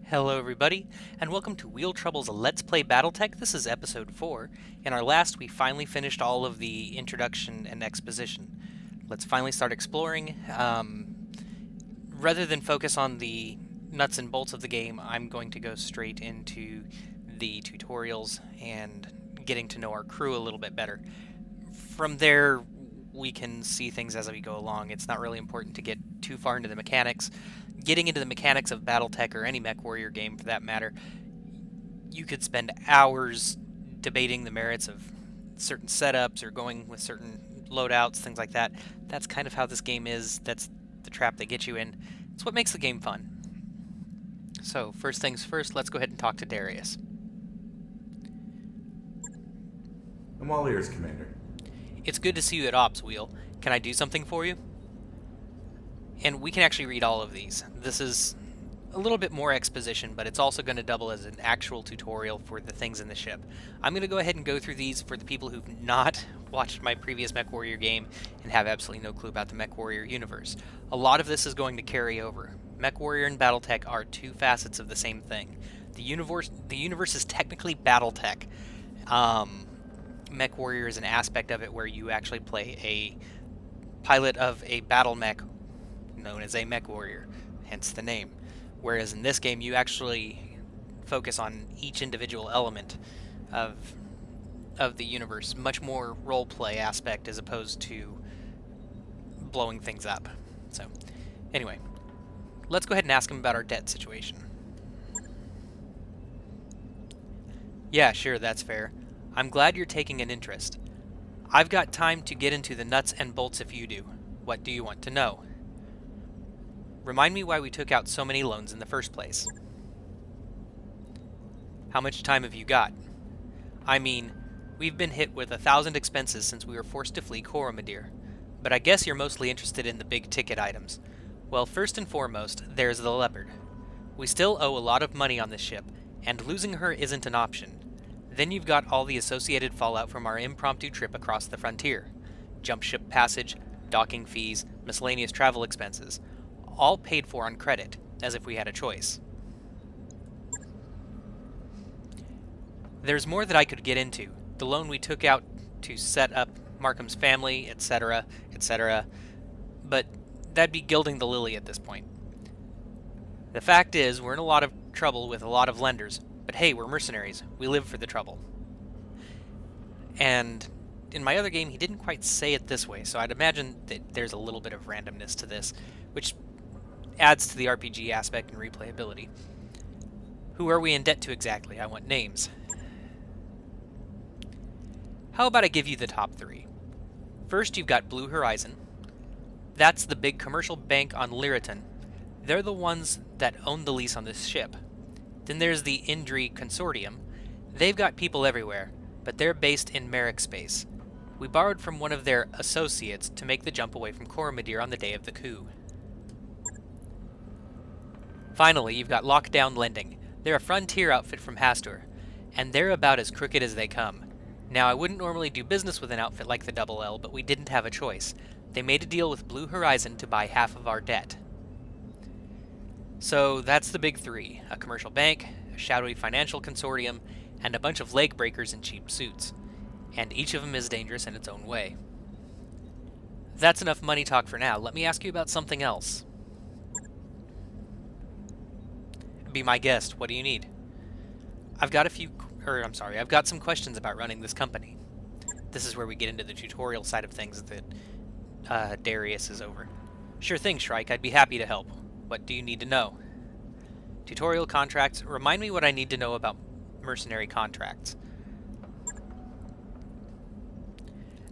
Hello everybody, and welcome to Wheel Trouble's Let's Play Battletech. This is episode 4. In our last, we finally finished all of the introduction and exposition. Let's finally start exploring. Rather than focus on the nuts and bolts of the game, I'm going to go straight into the tutorials and getting to know our crew a little bit better. From there, we can see things as we go along. It's not really important to get too far into the mechanics. Getting into the mechanics of Battletech or any MechWarrior game for that matter, you could spend hours debating the merits of certain setups or going with certain loadouts, things like that. That's kind of how this game is. That's the trap they get you in. It's what makes the game fun. So, first things first, let's go ahead and talk to Darius. I'm all ears, Commander. It's good to see you at Ops, Wheel. Can I do something for you? And we can actually read all of these. This is a little bit more exposition, but it's also going to double as an actual tutorial for the things in the ship. I'm going to go ahead and go through these for the people who've not watched my previous MechWarrior game and have absolutely no clue about the MechWarrior universe. A lot of this is going to carry over. MechWarrior and Battletech are two facets of the same thing. The universe is technically Battletech. MechWarrior is an aspect of it where you actually play a pilot of a battle mech known as a MechWarrior, hence the name. Whereas in this game, you actually focus on each individual element of the universe, much more role-play aspect as opposed to blowing things up. So, anyway, let's go ahead and ask him about our debt situation. Yeah, sure, that's fair. I'm glad you're taking an interest. I've got time to get into the nuts and bolts if you do. What do you want to know? Remind me why we took out so many loans in the first place. How much time have you got? I mean, we've been hit with 1,000 expenses since we were forced to flee Coromadir. But I guess you're mostly interested in the big-ticket items. Well, first and foremost, there's the Leopard. We still owe a lot of money on this ship, and losing her isn't an option. Then you've got all the associated fallout from our impromptu trip across the frontier. Jump ship passage, docking fees, miscellaneous travel expenses. All paid for on credit, as if we had a choice. There's more that I could get into. The loan we took out to set up Markham's family, etc., etc., but that'd be gilding the lily at this point. The fact is, we're in a lot of trouble with a lot of lenders, but hey, we're mercenaries. We live for the trouble. And in my other game, he didn't quite say it this way, so I'd imagine that there's a little bit of randomness to this, which adds to the RPG aspect and replayability. Who are we in debt to exactly? I want names. How about I give you the top 3? First, you've got Blue Horizon. That's the big commercial bank on Lyriton. They're the ones that own the lease on this ship. Then there's the Indri Consortium. They've got people everywhere, but they're based in Merrick space. We borrowed from one of their associates to make the jump away from Coromadir on the day of the coup. Finally, you've got Lockdown Lending. They're a frontier outfit from Hastur, and they're about as crooked as they come. Now, I wouldn't normally do business with an outfit like the Double L, but we didn't have a choice. They made a deal with Blue Horizon to buy half of our debt. So that's the big 3. A commercial bank, a shadowy financial consortium, and a bunch of leg breakers in cheap suits. And each of them is dangerous in its own way. That's enough money talk for now. Let me ask you about something else. Be my guest. What do you need? I've got some questions about running this company. This is where we get into the tutorial side of things that Darius is over. Sure thing, Shrike. I'd be happy to help. What do you need to know? Tutorial contracts. Remind me what I need to know about mercenary contracts.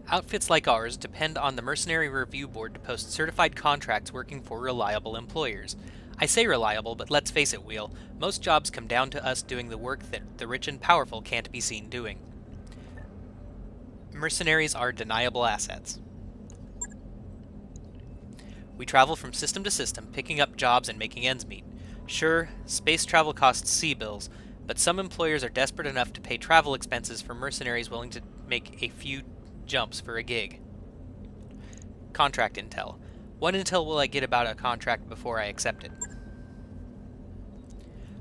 Outfits like ours depend on the Mercenary Review Board to post certified contracts working for reliable employers. I say reliable, but let's face it, Wheel, most jobs come down to us doing the work that the rich and powerful can't be seen doing. Mercenaries are deniable assets. We travel from system to system, picking up jobs and making ends meet. Sure, space travel costs sea bills, but some employers are desperate enough to pay travel expenses for mercenaries willing to make a few jumps for a gig. Contract intel. What intel will I get about a contract before I accept it?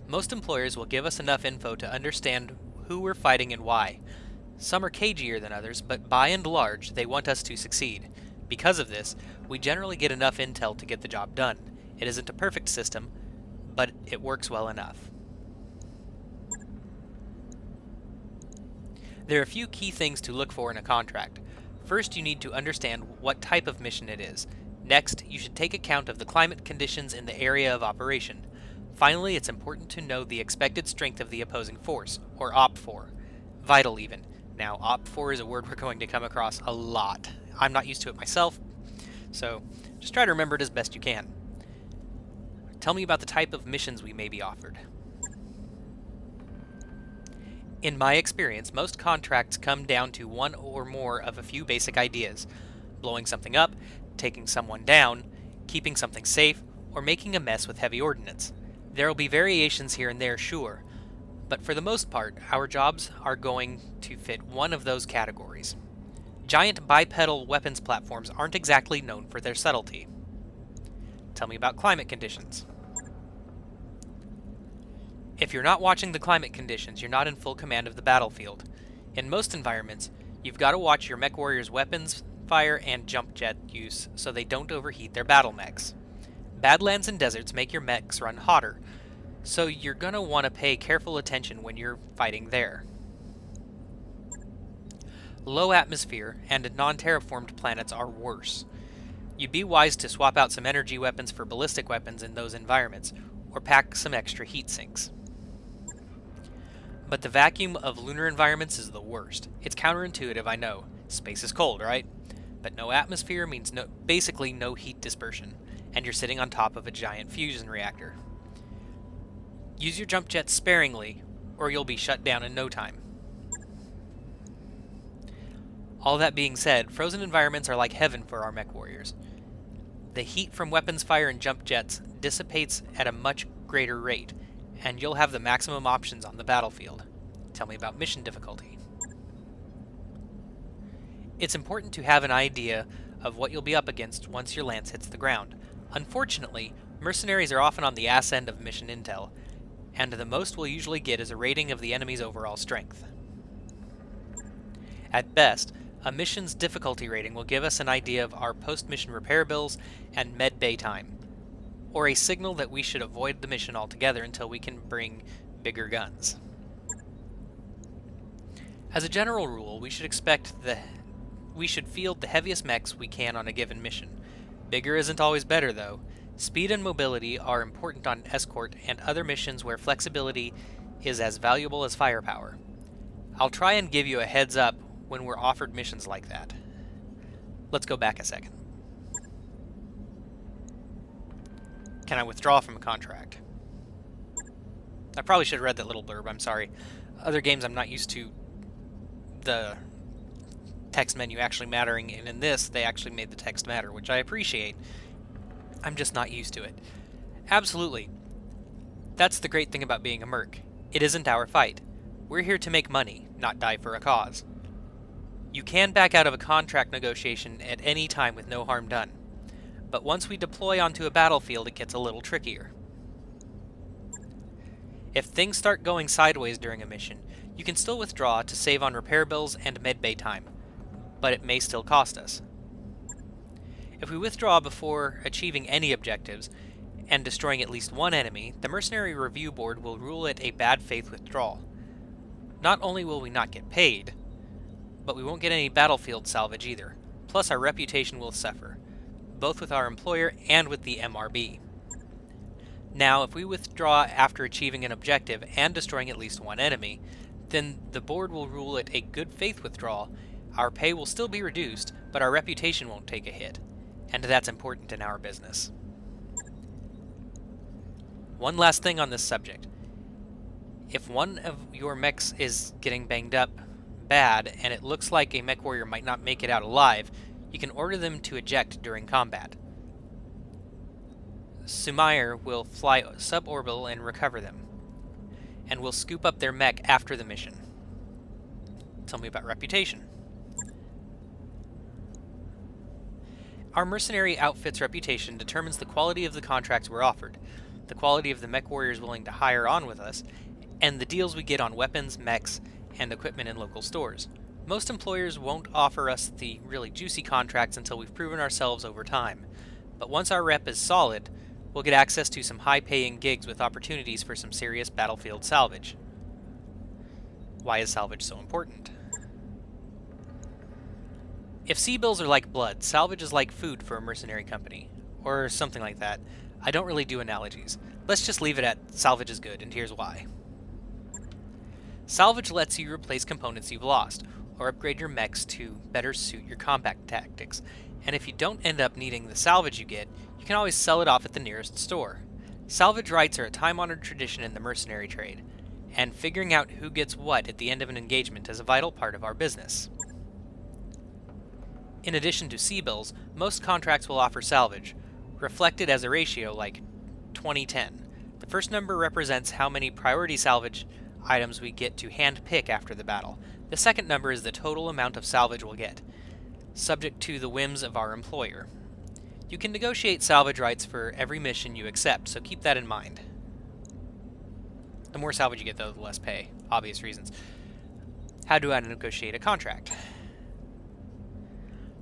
Most employers will give us enough info to understand who we're fighting and why. Some are cagier than others, but by and large, they want us to succeed. Because of this, we generally get enough intel to get the job done. It isn't a perfect system, but it works well enough. There are a few key things to look for in a contract. First, you need to understand what type of mission it is. Next, you should take account of the climate conditions in the area of operation. Finally, it's important to know the expected strength of the opposing force, or OPFOR. Vital even. Now, OPFOR is a word we're going to come across a lot. I'm not used to it myself, so just try to remember it as best you can. Tell me about the type of missions we may be offered. In my experience, most contracts come down to one or more of a few basic ideas: blowing something up, taking someone down, keeping something safe, or making a mess with heavy ordnance. There will be variations here and there, sure, but for the most part, our jobs are going to fit one of those categories. Giant bipedal weapons platforms aren't exactly known for their subtlety. Tell me about climate conditions. If you're not watching the climate conditions, you're not in full command of the battlefield. In most environments, you've got to watch your mech warriors' weapons, fire, and jump jet use so they don't overheat their battle mechs. Badlands and deserts make your mechs run hotter, so you're going to want to pay careful attention when you're fighting there. Low atmosphere and non-terraformed planets are worse. You'd be wise to swap out some energy weapons for ballistic weapons in those environments, or pack some extra heat sinks. But the vacuum of lunar environments is the worst. It's counterintuitive, I know. Space is cold, right? But no atmosphere means basically no heat dispersion, and you're sitting on top of a giant fusion reactor. Use your jump jets sparingly, or you'll be shut down in no time. All that being said, frozen environments are like heaven for our mech warriors. The heat from weapons fire and jump jets dissipates at a much greater rate, and you'll have the maximum options on the battlefield. Tell me about mission difficulty. It's important to have an idea of what you'll be up against once your lance hits the ground. Unfortunately, mercenaries are often on the ass end of mission intel, and the most we'll usually get is a rating of the enemy's overall strength. At best, a mission's difficulty rating will give us an idea of our post-mission repair bills and med bay time, or a signal that we should avoid the mission altogether until we can bring bigger guns. As a general rule, we should field the heaviest mechs we can on a given mission. Bigger isn't always better, though. Speed and mobility are important on escort and other missions where flexibility is as valuable as firepower. I'll try and give you a heads up when we're offered missions like that. Let's go back a second. Can I withdraw from a contract? I probably should have read that little blurb, I'm sorry. Other games I'm not used to the text menu actually mattering, and in this they actually made the text matter, which I appreciate. I'm just not used to it. Absolutely. That's the great thing about being a merc. It isn't our fight. We're here to make money, not die for a cause. You can back out of a contract negotiation at any time with no harm done. But once we deploy onto a battlefield, it gets a little trickier. If things start going sideways during a mission, you can still withdraw to save on repair bills and medbay time, but it may still cost us. If we withdraw before achieving any objectives and destroying at least one enemy, the Mercenary Review Board will rule it a bad faith withdrawal. Not only will we not get paid, but we won't get any battlefield salvage either. Plus our reputation will suffer, both with our employer and with the MRB. Now, if we withdraw after achieving an objective and destroying at least one enemy, then the board will rule it a good faith withdrawal. Our pay will still be reduced, but our reputation won't take a hit, and that's important in our business. One last thing on this subject. If one of your mechs is getting banged up bad, and it looks like a mech warrior might not make it out alive, you can order them to eject during combat. Sumair will fly suborbital and recover them, and will scoop up their mech after the mission. Tell me about reputation. Our mercenary outfit's reputation determines the quality of the contracts we're offered. the quality of the mech warriors willing to hire on with us, and the deals we get on weapons, mechs, and equipment in local stores. Most employers won't offer us the really juicy contracts until we've proven ourselves over time. But once our rep is solid, we'll get access to some high-paying gigs with opportunities for some serious battlefield salvage. Why is salvage so important? If C-bills are like blood, salvage is like food for a mercenary company. Or something like that. I don't really do analogies. Let's just leave it at salvage is good, and here's why. Salvage lets you replace components you've lost, or upgrade your mechs to better suit your combat tactics, and if you don't end up needing the salvage you get, you can always sell it off at the nearest store. Salvage rights are a time-honored tradition in the mercenary trade, and figuring out who gets what at the end of an engagement is a vital part of our business. In addition to C-bills, most contracts will offer salvage, reflected as a ratio like 20-10. The first number represents how many priority salvage items we get to hand-pick after the battle. The second number is the total amount of salvage we'll get, subject to the whims of our employer. You can negotiate salvage rights for every mission you accept, so keep that in mind. The more salvage you get, though, the less pay. Obvious reasons. How do I negotiate a contract?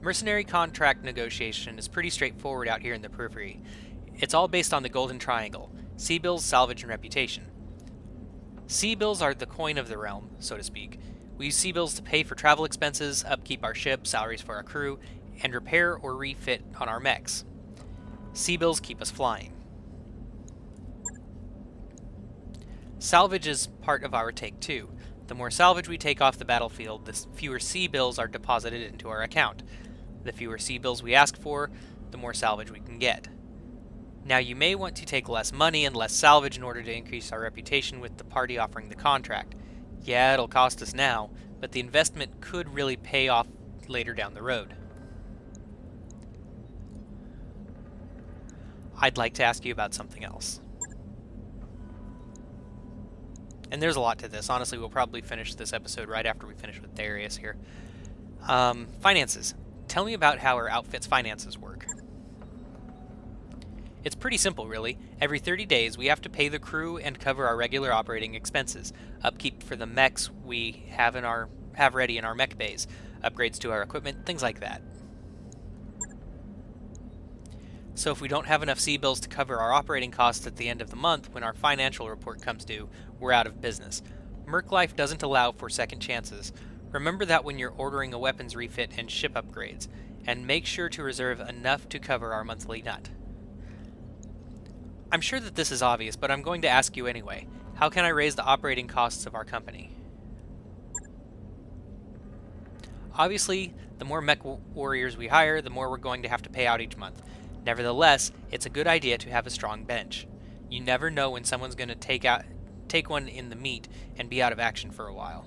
Mercenary contract negotiation is pretty straightforward out here in the periphery. It's all based on the golden triangle: C-bills, salvage, and reputation. C-bills are the coin of the realm, so to speak. We use C-bills to pay for travel expenses, upkeep our ship, salaries for our crew, and repair or refit on our mechs. C-bills keep us flying. Salvage is part of our take too. The more salvage we take off the battlefield, the fewer C-bills are deposited into our account. The fewer C-bills we ask for, the more salvage we can get. Now, you may want to take less money and less salvage in order to increase our reputation with the party offering the contract. Yeah, it'll cost us now, but the investment could really pay off later down the road. I'd like to ask you about something else. And there's a lot to this. Honestly, we'll probably finish this episode right after we finish with Darius here. Finances. Tell me about how our outfit's finances work. It's pretty simple, really. Every 30 days, we have to pay the crew and cover our regular operating expenses, upkeep for the mechs we have ready in our mech bays, upgrades to our equipment, things like that. So if we don't have enough C-bills to cover our operating costs at the end of the month when our financial report comes due, we're out of business. Merc life doesn't allow for second chances. Remember that when you're ordering a weapons refit and ship upgrades, and make sure to reserve enough to cover our monthly nut. I'm sure that this is obvious, but I'm going to ask you anyway. How can I raise the operating costs of our company? Obviously, the more mech warriors we hire, the more we're going to have to pay out each month. Nevertheless, it's a good idea to have a strong bench. You never know when someone's going to take one in the meat and be out of action for a while.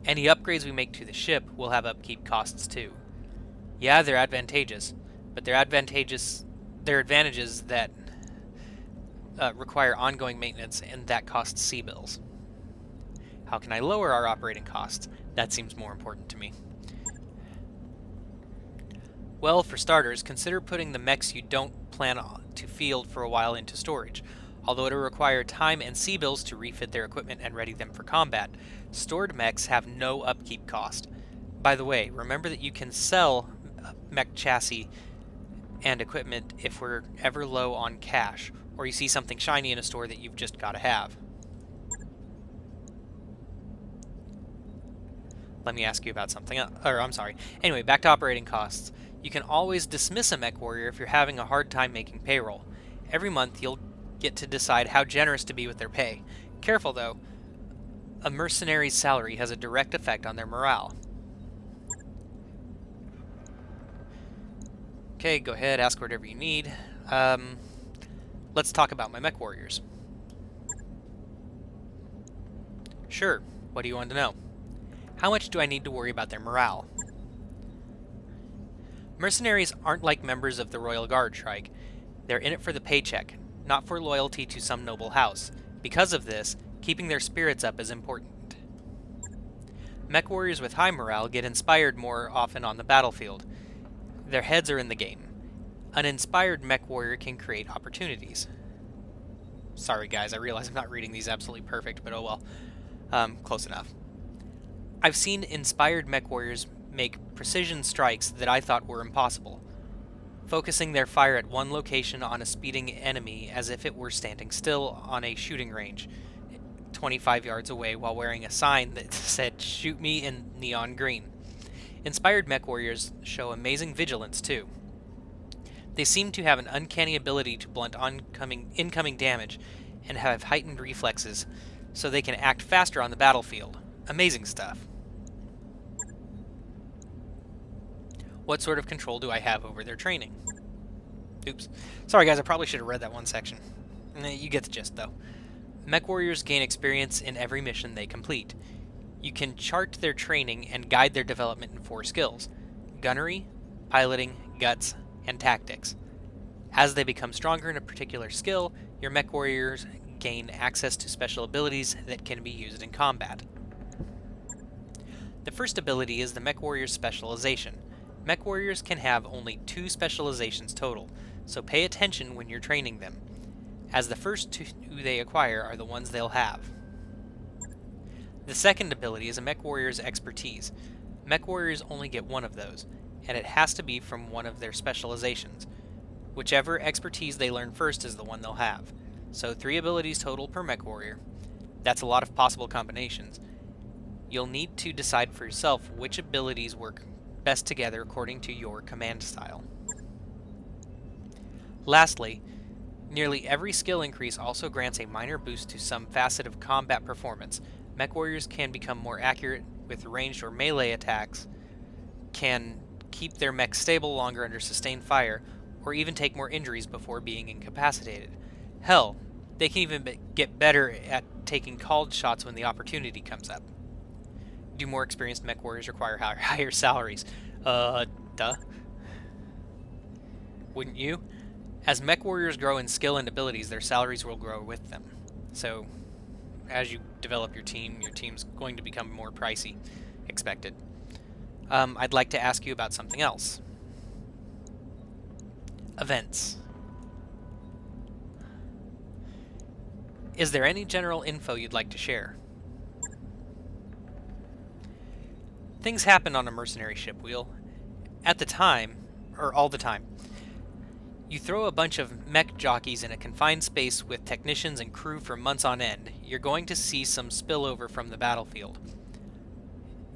Any upgrades we make to the ship will have upkeep costs too. Yeah, they're advantageous, but they're advantages that require ongoing maintenance, and that costs C-bills. How can I lower our operating costs? That seems more important to me. Well, for starters, consider putting the mechs you don't plan to field for a while into storage. Although it'll require time and C-bills to refit their equipment and ready them for combat, stored mechs have no upkeep cost. By the way, remember that you can sell mech chassis and equipment if we're ever low on cash, or you see something shiny in a store that you've just got to have. Let me ask you about something else. Anyway, back to operating costs. You can always dismiss a mech warrior if you're having a hard time making payroll. Every month you'll get to decide how generous to be with their pay. Careful though, a mercenary's salary has a direct effect on their morale. Okay, go ahead, ask whatever you need. Let's talk about my mech warriors. Sure, what do you want to know? How much do I need to worry about their morale? Mercenaries aren't like members of the Royal Guard, Shrike. They're in it for the paycheck, not for loyalty to some noble house. Because of this, keeping their spirits up is important. Mech warriors with high morale get inspired more often on the battlefield. Their heads are in the game. An inspired mech warrior can create opportunities. Sorry guys, I realize I'm not reading these absolutely perfect, but oh well. Close enough. I've seen inspired mech warriors make precision strikes that I thought were impossible, focusing their fire at one location on a speeding enemy as if it were standing still on a shooting range, 25 yards away, while wearing a sign that said, "Shoot me" in neon green. Inspired mech warriors show amazing vigilance too. They seem to have an uncanny ability to blunt incoming damage and have heightened reflexes, so they can act faster on the battlefield. Amazing stuff. What sort of control do I have over their training? Oops. Sorry guys, I probably should have read that one section. You get the gist though. Mech warriors gain experience in every mission they complete. You can chart their training and guide their development in 4 skills: gunnery, piloting, guts, and tactics. As they become stronger in a particular skill, your mech warriors gain access to special abilities that can be used in combat. The first ability is the mech warrior's specialization. Mech warriors can have only 2 specializations total, so pay attention when you're training them, as the first 2 they acquire are the ones they'll have. The second ability is a mech warrior's expertise. Mech warriors only get 1 of those, and it has to be from one of their specializations. Whichever expertise they learn first is the one they'll have. So 3 abilities total per mech warrior. That's a lot of possible combinations. You'll need to decide for yourself which abilities work best together according to your command style. Lastly, nearly every skill increase also grants a minor boost to some facet of combat performance. Mech warriors can become more accurate with ranged or melee attacks, can keep their mech stable longer under sustained fire, or even take more injuries before being incapacitated. Hell, they can even get better at taking called shots when the opportunity comes up. Do more experienced mech warriors require higher salaries? Duh. Wouldn't you? As mech warriors grow in skill and abilities, their salaries will grow with them. So, as you develop your team's going to become more pricey. Expected. I'd like to ask you about something else. Events. Is there any general info you'd like to share? Things happen on a mercenary ship, Wheel. At the time, or all the time. You throw a bunch of mech jockeys in a confined space with technicians and crew for months on end, you're going to see some spillover from the battlefield.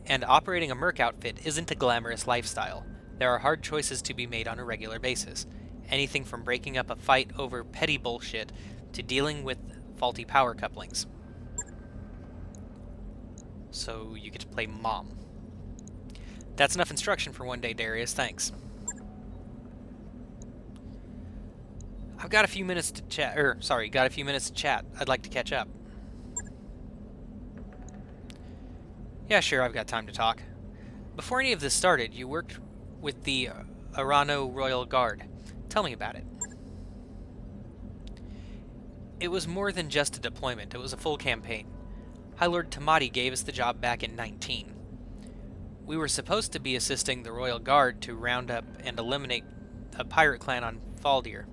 And operating a merc outfit isn't a glamorous lifestyle. There are hard choices to be made on a regular basis. Anything from breaking up a fight over petty bullshit to dealing with faulty power couplings. So you get to play mom. That's enough instruction for one day, Darius. Thanks. I've got a few minutes to chat. Got a few minutes to chat. I'd like to catch up. Yeah, sure, I've got time to talk. Before any of this started, you worked with the Arano Royal Guard. Tell me about it. It was more than just a deployment. It was a full campaign. High Lord Tamati gave us the job back in 19. We were supposed to be assisting the Royal Guard to round up and eliminate a pirate clan on Faldir.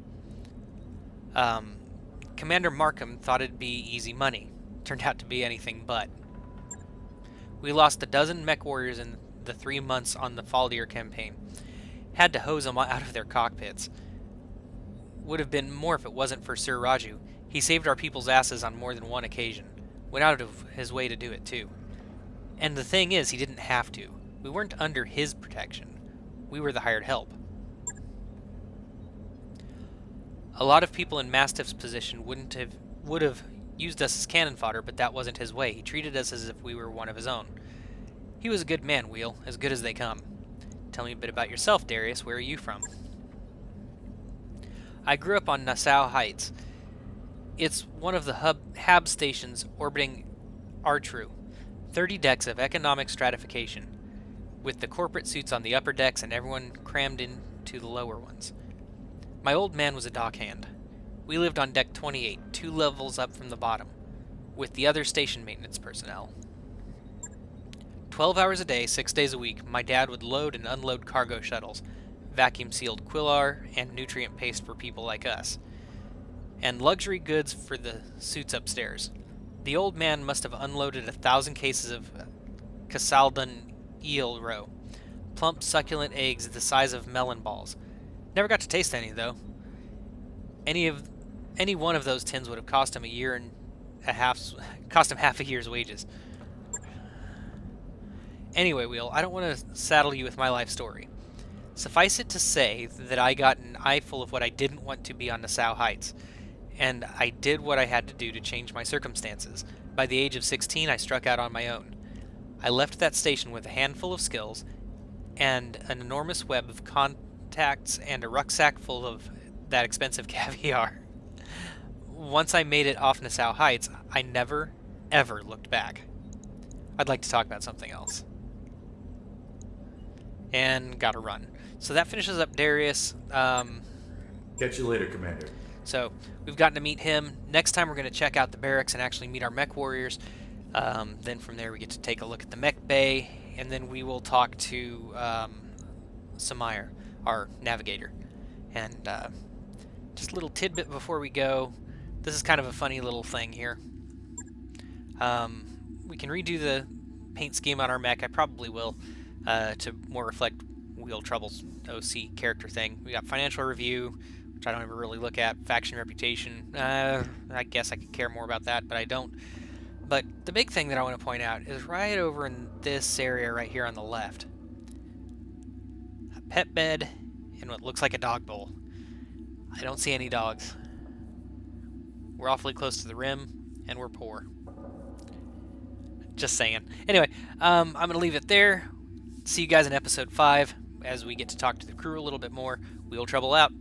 Commander Markham thought it'd be easy money. Turned out to be anything but. We lost a dozen mech warriors in the 3 months on the Faldir campaign. Had to hose them out of their cockpits. Would have been more if it wasn't for Sir Raju. He saved our people's asses on more than one occasion. Went out of his way to do it too. And the thing is, he didn't have to. We weren't under his protection. We were the hired help. A lot of people in Mastiff's position would have used us as cannon fodder, but that wasn't his way. He treated us as if we were one of his own. He was a good man, Wheel, as good as they come. Tell me a bit about yourself, Darius. Where are you from? I grew up on Nassau Heights. It's one of the hab stations orbiting Artru. 30 decks of economic stratification, with the corporate suits on the upper decks and everyone crammed into the lower ones. My old man was a dockhand. We lived on deck 28, 2 levels up from the bottom, with the other station maintenance personnel. 12 hours a day, 6 days a week, my dad would load and unload cargo shuttles. vacuum-sealed Quillar, and nutrient paste for people like us, and luxury goods for the suits upstairs. The old man must have unloaded 1,000 cases of Casaldan eel roe, plump, succulent eggs the size of melon balls. Never got to taste any, though. Any one of those tins would have cost him cost him half a year's wages. Anyway, Wheel, I don't want to saddle you with my life story. Suffice it to say that I got an eyeful of what I didn't want to be on Nassau Heights, and I did what I had to do to change my circumstances. By the age of 16, I struck out on my own. I left that station with a handful of skills and an enormous web of contacts and a rucksack full of that expensive caviar. Once I made it off Nassau Heights, I never, ever looked back. I'd like to talk about something else. And gotta run. So that finishes up Darius. Catch you later, Commander. So we've gotten to meet him. Next time we're going to check out the barracks and actually meet our mech warriors. Then from there we get to take a look at the mech bay, and then we will talk to Samire, our navigator. And just a little tidbit before we go. This is kind of a funny little thing here. We can redo the paint scheme on our mech. I probably will, to more reflect Wheel Trouble's OC character thing. We got financial review, which I don't ever really look at. Faction reputation. I guess I could care more about that, but I don't. But the big thing that I want to point out is right over in this area right here on the left. A pet bed and what looks like a dog bowl. I don't see any dogs. We're awfully close to the rim, and we're poor. Just saying. Anyway, I'm going to leave it there. See you guys in episode 5 as we get to talk to the crew a little bit more. Wheel Trouble out.